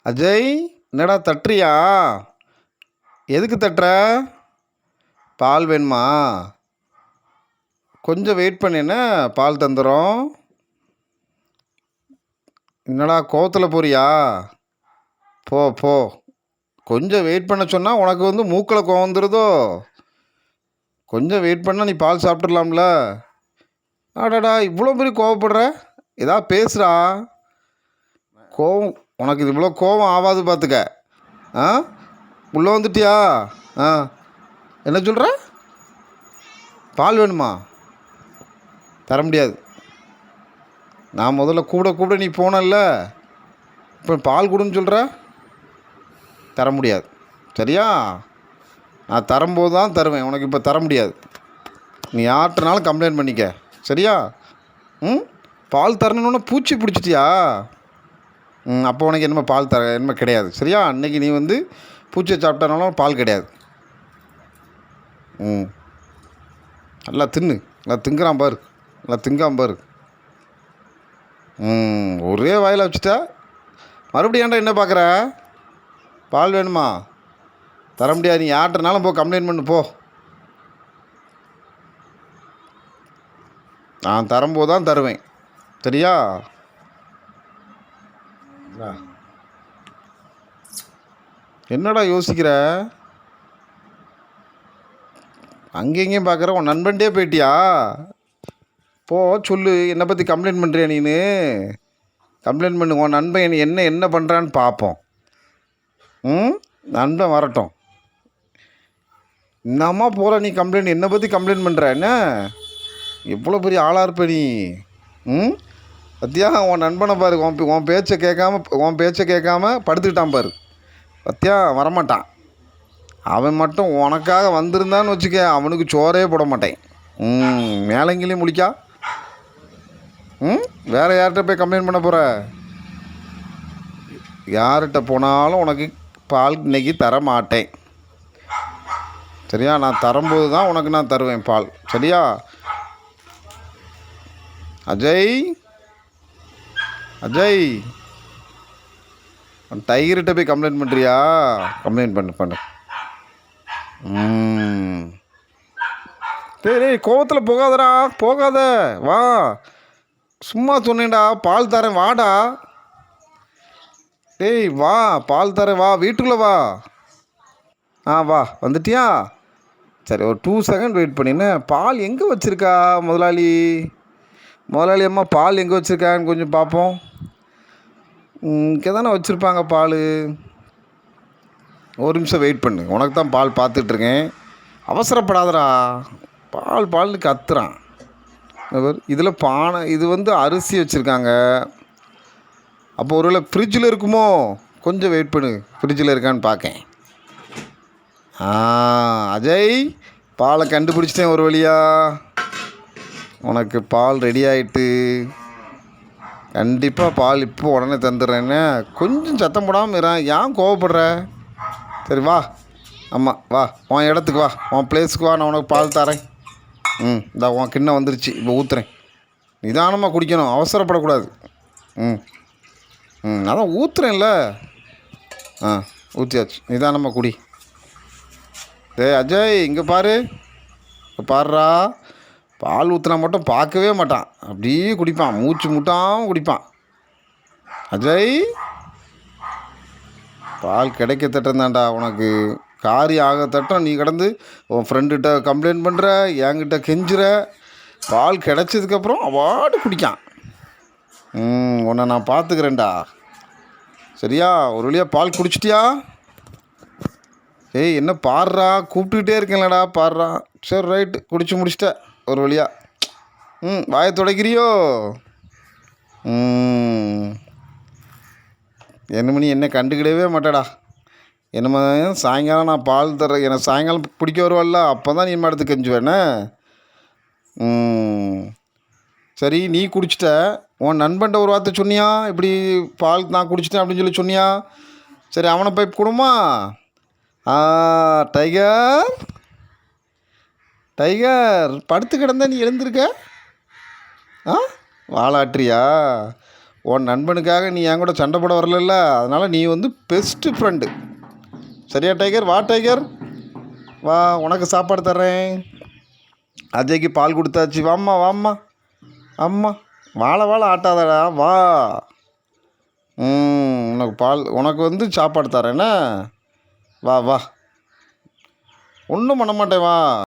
அஜய், என்னடா தட்டுறியா? எதுக்கு தட்டுற? பால் வேணுமா? கொஞ்சம் வெயிட் பண்ணேன்னா பால் தந்துடும். என்னடா கோவத்தில் போறியா? போ போ. கொஞ்சம் வெயிட் பண்ண சொன்னால் உனக்கு மூக்கில் கோவம் வந்துடுதோ? கொஞ்சம் வெயிட் பண்ணால் நீ பால் சாப்பிட்றலாம்ல? அடடா, இவ்வளோ பெரிய கோவப்படுற? ஏதா பேசுகிறா. கோவம் உனக்கு இது இவ்வளோ கோவம் ஆகாது பார்த்துக்க. ஆ, உள்ளே வந்துட்டியா? ஆ, என்ன சொல்கிற? பால் வேணுமா? தர முடியாது. நான் முதல்ல கூட நீ போனல்ல, இப்போ பால் கொடுன்னு சொல்கிற? தர முடியாது. சரியா? நான் தரும்போது தான் தருவேன், உனக்கு இப்போ தர முடியாது. நீ யார்கிட்டனாலும் கம்ப்ளைண்ட் பண்ணிக்க. சரியா? பால் தரணுன்னு பூச்சி பிடிச்சிட்டியா? அப்போ உனக்கு என்னமோ பால் என்னமோ கிடையாது. சரியா? அன்றைக்கி நீ பூச்சியை சாப்பிட்டனாலும் பால் கிடையாது. நல்லா தின்னு. நல்லா திங்குறான் பாரு. நல்லா திங்காம பாரு. ஒரே வாயில் வச்சுட்டா மறுபடியும் ஏன்டா என்ன பார்க்குற? பால் வேணுமா? தர முடியாது. நீ யார்கிட்டனாலும் போ, கம்ப்ளைண்ட் பண்ணு போ. நான் தரும்போது தான் தருவேன். சரியா? என்னடா யோசிக்கிற? அங்கேயும் பார்க்குற. உன் நண்பன்டே போயிட்டியா? போ, சொல்லு. என்னை பற்றி கம்ப்ளைண்ட் பண்ணுறியா நீனு? கம்ப்ளைண்ட் பண்ணு. உன் நண்பன் என்ன பண்ணுறான்னு பார்ப்போம். நண்பன் வரட்டும். என்னம்மா போகிற நீ கம்ப்ளைண்ட்? என்னை பற்றி கம்ப்ளைண்ட் பண்ணுற? என்ன எவ்வளோ பெரிய ஆளாக இருப்ப நீ? பத்தியா, உன் நண்பனை பாரு. உன் பேச்சை கேட்காம படுத்துக்கிட்டான் பாரு. பத்தியா, வரமாட்டான். அவன் மட்டும் உனக்காக வந்திருந்தான்னு வச்சுக்க, அவனுக்கு சோறே போட மாட்டேன். மேலங்கிலையும் முடிக்கா. வேறு யார்கிட்ட போய் கம்ப்ளைண்ட் பண்ண போகிற? யார்கிட்ட போனாலும் உனக்கு பால் இன்னைக்கு தர மாட்டேன். சரியா? நான் தரும்போது தான் உனக்கு நான் தருவேன் பால். சரியா? அஜய், அஜய், டைகர்கிட்ட போய் கம்ப்ளைண்ட் பண்ணுறியா? கம்ப்ளைண்ட் பண்ணு. டேய், கோவத்தில் போகாதடா. போகாத, வா. சும்மா சொன்னேன்டா, பால் தரேன், வாடா. டேய் வா, பால் தரேன், வா. வீட்டுக்குள்ளே வா. வா. வந்துட்டியா? சரி, ஒரு 2 செகண்ட் வெயிட் பண்ணின்னு. பால் எங்கே வச்சுருக்கா முதலாளி? அம்மா, பால் எங்கே வச்சுருக்கான்னு கொஞ்சம் பார்ப்போம். இங்கே தானே வச்சுருப்பாங்க பால். ஒரு நிமிஷம் வெயிட் பண்ணு. உனக்கு தான் பால் பார்த்துட்ருக்கேன். அவசரப்படாதடா. பால்னு கத்துறான். இதில் பானை, இது அரிசி வச்சுருக்காங்க. அப்போ ஒருவேளை ஃப்ரிட்ஜில் இருக்குமோ? கொஞ்சம் வெயிட் பண்ணு, ஃப்ரிட்ஜில் இருக்கான்னு பார்க்கேன். அஜய், பாலை கண்டுபிடிச்சிட்டேன் ஒரு வழியா. உனக்கு பால் ரெடி ஆகிட்டு. கண்டிப்பாக பால் இப்போ உடனே தந்துடுறேன்னு. கொஞ்சம் சத்தம் போடாமல் இரு. ஏன் கோவப்படுற? சரி வா. ஆமாம், வா. உன் இடத்துக்கு வா, உன் பிளேஸுக்கு வா. நான் உனக்கு பால் தரேன். இந்த உன் கிண்ணம் வந்துருச்சு. இப்போ ஊற்றுறேன். நிதானமாக குடிக்கணும், அவசரப்படக்கூடாது. அதான் ஊற்றுறேன்ல. ஊற்றியாச்சு. நிதானமாக குடி. டேய் அஜய், இங்கே பாரு. பாருடா. பால் ஊற்றினா மட்டும் பார்க்கவே மாட்டான். அப்படியே குடிப்பான், மூச்சு முட்டாமல் குடிப்பான். அஜய், பால் கிடைக்க தட்டந்தாண்டா உனக்கு. காரியம் ஆக தட்டம் நீ கிடந்து உன் ஃப்ரெண்டுகிட்ட கம்ப்ளைண்ட் பண்ணுற, என்கிட்ட கெஞ்சுற. பால் கிடைச்சதுக்கப்புறம் அவாடு குடிக்கான். உன்னை நான் பார்த்துக்கிறேன்டா. சரியா? ஒரு வழியாக பால் குடிச்சிட்டியா? ஏய், என்ன பாடுறா? கூப்பிட்டுக்கிட்டே இருக்கேன்லடா, பாடுறா. சரி, ரைட்டு, குடிச்சு முடிச்சிட்ட ஒரு வழியா. வாயை துடைக்கிறியோ? என்ன என்ன கண்டுக்கிடவே மாட்டேடா. என்னம்மா, சாயங்காலம் நான் பால் தர்றேன். எனக்கு சாயங்காலம் பிடிக்க வருவாள்ல, அப்போ தான் நீ எடுத்து கெஞ்சுவேண்ணே. சரி, நீ குடிச்சிட்ட. உன் நண்பன்ட்ட ஒரு வார்த்தை சொன்னியா? இப்படி பால் நான் குடிச்சிட்டேன் அப்படின்னு சொல்லி சொன்னியா? சரி, அவனை போய் கொடுமா. டைகர், படுத்து கிடந்தா நீ எழுந்திருக்க. வாலாட்டுறியா? உன் நண்பனுக்காக நீ என் கூட சண்டை போட வரலல்ல, அதனால் நீ வந்து பெஸ்ட்டு ஃப்ரெண்டு. சரியா டைகர்? வா டைகர், வா, உனக்கு சாப்பாடு தர்றேன். அஜய்க்கு பால் கொடுத்தாச்சு. வாம்மா வாம்மா, அம்மா, வாழை வாழை ஆட்டாதடா, வா. உனக்கு பால், உனக்கு வந்து சாப்பாடு தரேன்னா, வா வா, ஒன்றும் பண்ண மாட்டேன், வா.